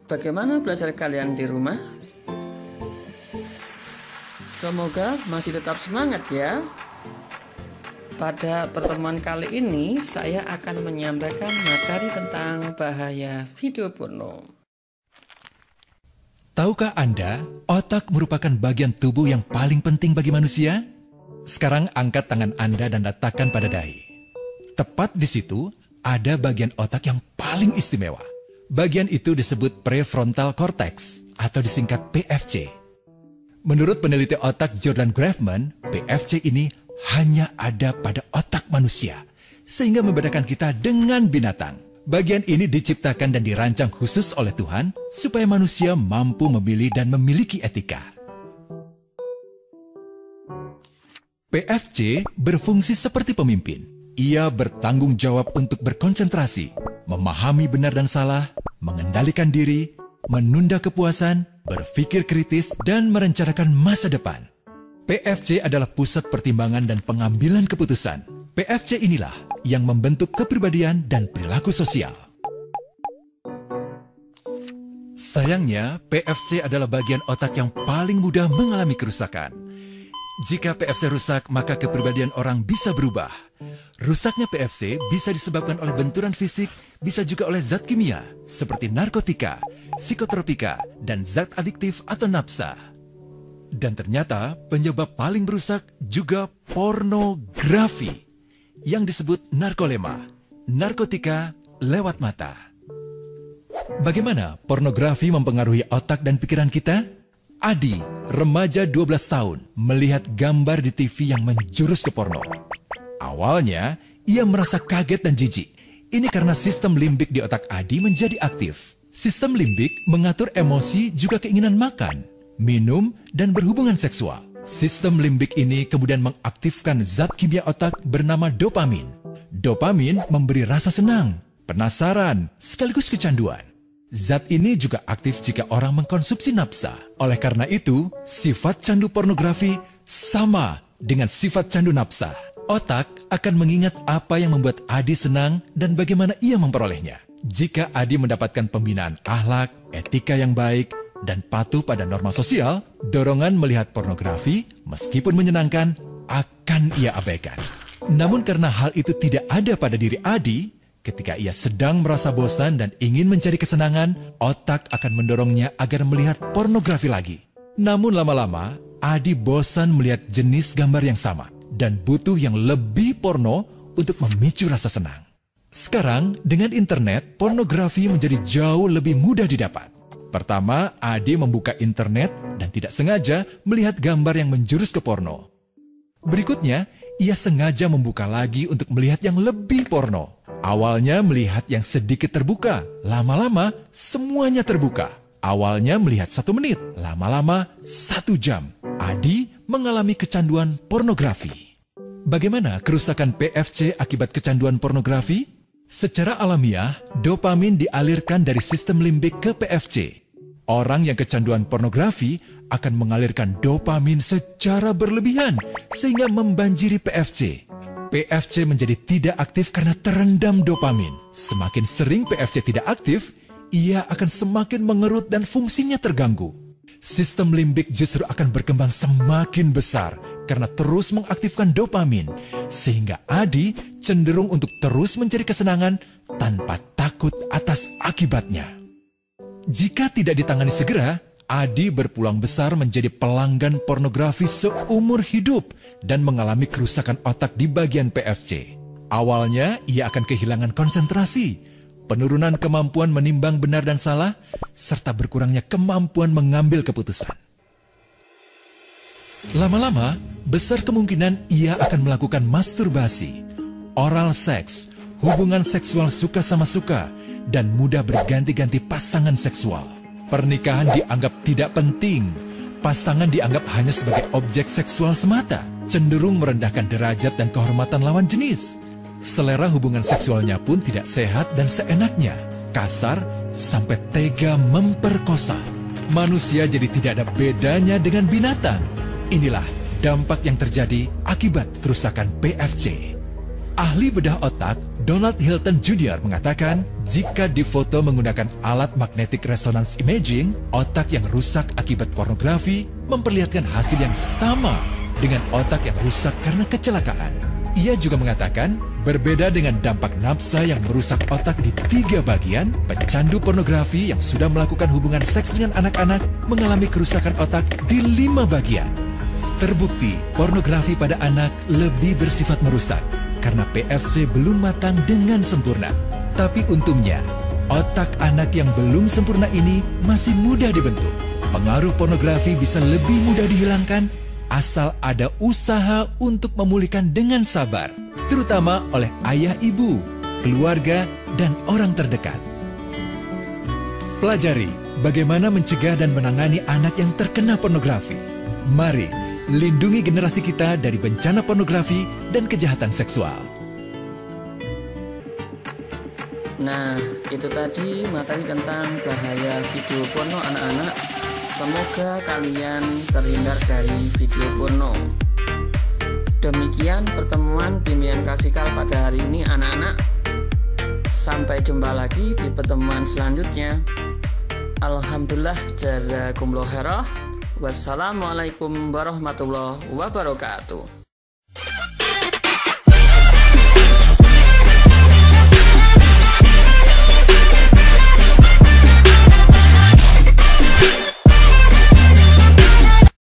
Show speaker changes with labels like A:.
A: Bagaimana belajar kalian di rumah? Semoga masih tetap semangat ya. Pada pertemuan kali ini, saya akan menyampaikan materi tentang bahaya video porno.
B: Tahukah Anda, otak merupakan bagian tubuh yang paling penting bagi manusia? Sekarang angkat tangan Anda dan letakkan pada dahi. Tepat di situ, ada bagian otak yang paling istimewa. Bagian itu disebut prefrontal cortex atau disingkat PFC. Menurut peneliti otak Jordan Grafman, PFC ini hanya ada pada otak manusia, sehingga membedakan kita dengan binatang. Bagian ini diciptakan dan dirancang khusus oleh Tuhan supaya manusia mampu memilih dan memiliki etika. PFC berfungsi seperti pemimpin. Ia bertanggung jawab untuk berkonsentrasi, memahami benar dan salah, mengendalikan diri, menunda kepuasan, berpikir kritis, dan merencanakan masa depan. PFC adalah pusat pertimbangan dan pengambilan keputusan. PFC inilah yang membentuk kepribadian dan perilaku sosial. Sayangnya, PFC adalah bagian otak yang paling mudah mengalami kerusakan. Jika PFC rusak, maka kepribadian orang bisa berubah. Rusaknya PFC bisa disebabkan oleh benturan fisik, bisa juga oleh zat kimia, seperti narkotika, psikotropika, dan zat adiktif atau nafsa. Dan ternyata penyebab paling merusak juga pornografi, yang disebut narkolema, narkotika lewat mata. Bagaimana pornografi mempengaruhi otak dan pikiran kita? Adi, remaja 12 tahun, melihat gambar di TV yang menjurus ke porno. Awalnya, ia merasa kaget dan jijik. Ini karena sistem limbik di otak Adi menjadi aktif. Sistem limbik mengatur emosi juga keinginan makan, minum, dan berhubungan seksual. Sistem limbik ini kemudian mengaktifkan zat kimia otak bernama dopamin. Dopamin memberi rasa senang, penasaran, sekaligus kecanduan. Zat ini juga aktif jika orang mengkonsumsi nafsa. Oleh karena itu, sifat candu pornografi sama dengan sifat candu nafsa. Otak akan mengingat apa yang membuat Adi senang dan bagaimana ia memperolehnya. Jika Adi mendapatkan pembinaan akhlak, etika yang baik, dan patuh pada norma sosial, dorongan melihat pornografi, meskipun menyenangkan, akan ia abaikan. Namun karena hal itu tidak ada pada diri Adi, ketika ia sedang merasa bosan dan ingin mencari kesenangan, otak akan mendorongnya agar melihat pornografi lagi. Namun lama-lama, Adi bosan melihat jenis gambar yang sama dan butuh yang lebih porno untuk memicu rasa senang. Sekarang, dengan internet, pornografi menjadi jauh lebih mudah didapat. Pertama, Adi membuka internet dan tidak sengaja melihat gambar yang menjurus ke porno. Berikutnya, ia sengaja membuka lagi untuk melihat yang lebih porno. Awalnya melihat yang sedikit terbuka, lama-lama semuanya terbuka. Awalnya melihat 1 menit, lama-lama 1 jam. Adi mengalami kecanduan pornografi. Bagaimana kerusakan PFC akibat kecanduan pornografi? Secara alamiah, dopamin dialirkan dari sistem limbik ke PFC. Orang yang kecanduan pornografi akan mengalirkan dopamin secara berlebihan sehingga membanjiri PFC. PFC menjadi tidak aktif karena terendam dopamin. Semakin sering PFC tidak aktif, ia akan semakin mengerut dan fungsinya terganggu. Sistem limbik justru akan berkembang semakin besar karena terus mengaktifkan dopamin, sehingga Adi cenderung untuk terus mencari kesenangan tanpa takut atas akibatnya. Jika tidak ditangani segera, Adi berpeluang besar menjadi pelanggan pornografi seumur hidup dan mengalami kerusakan otak di bagian PFC. Awalnya, ia akan kehilangan konsentrasi, penurunan kemampuan menimbang benar dan salah, serta berkurangnya kemampuan mengambil keputusan. Lama-lama, besar kemungkinan ia akan melakukan masturbasi, oral seks, hubungan seksual suka sama suka, dan mudah berganti-ganti pasangan seksual. Pernikahan dianggap tidak penting, pasangan dianggap hanya sebagai objek seksual semata, cenderung merendahkan derajat dan kehormatan lawan jenis. Selera hubungan seksualnya pun tidak sehat dan seenaknya, kasar sampai tega memperkosa. Manusia jadi tidak ada bedanya dengan binatang. Inilah dampak yang terjadi akibat kerusakan PFC. Ahli bedah otak Donald Hilton Jr. mengatakan, jika difoto menggunakan alat magnetic resonance imaging, otak yang rusak akibat pornografi memperlihatkan hasil yang sama dengan otak yang rusak karena kecelakaan. Ia juga mengatakan, berbeda dengan dampak nafsa yang merusak otak di 3 bagian, pecandu pornografi yang sudah melakukan hubungan seks dengan anak-anak mengalami kerusakan otak di 5 bagian. Terbukti, pornografi pada anak lebih bersifat merusak karena PFC belum matang dengan sempurna. Tapi untungnya, otak anak yang belum sempurna ini masih mudah dibentuk. Pengaruh pornografi bisa lebih mudah dihilangkan asal ada usaha untuk memulihkan dengan sabar, terutama oleh ayah ibu, keluarga, dan orang terdekat. Pelajari bagaimana mencegah dan menangani anak yang terkena pornografi. Mari lindungi generasi kita dari bencana pornografi dan kejahatan seksual.
A: Nah, itu tadi materi tentang bahaya video porno anak-anak. Semoga kalian terhindar dari video porno. Demikian pertemuan bimbingan Kasikal pada hari ini anak-anak. Sampai jumpa lagi di pertemuan selanjutnya. Alhamdulillah, jazakumullah khairah. Wassalamualaikum warahmatullahi wabarakatuh.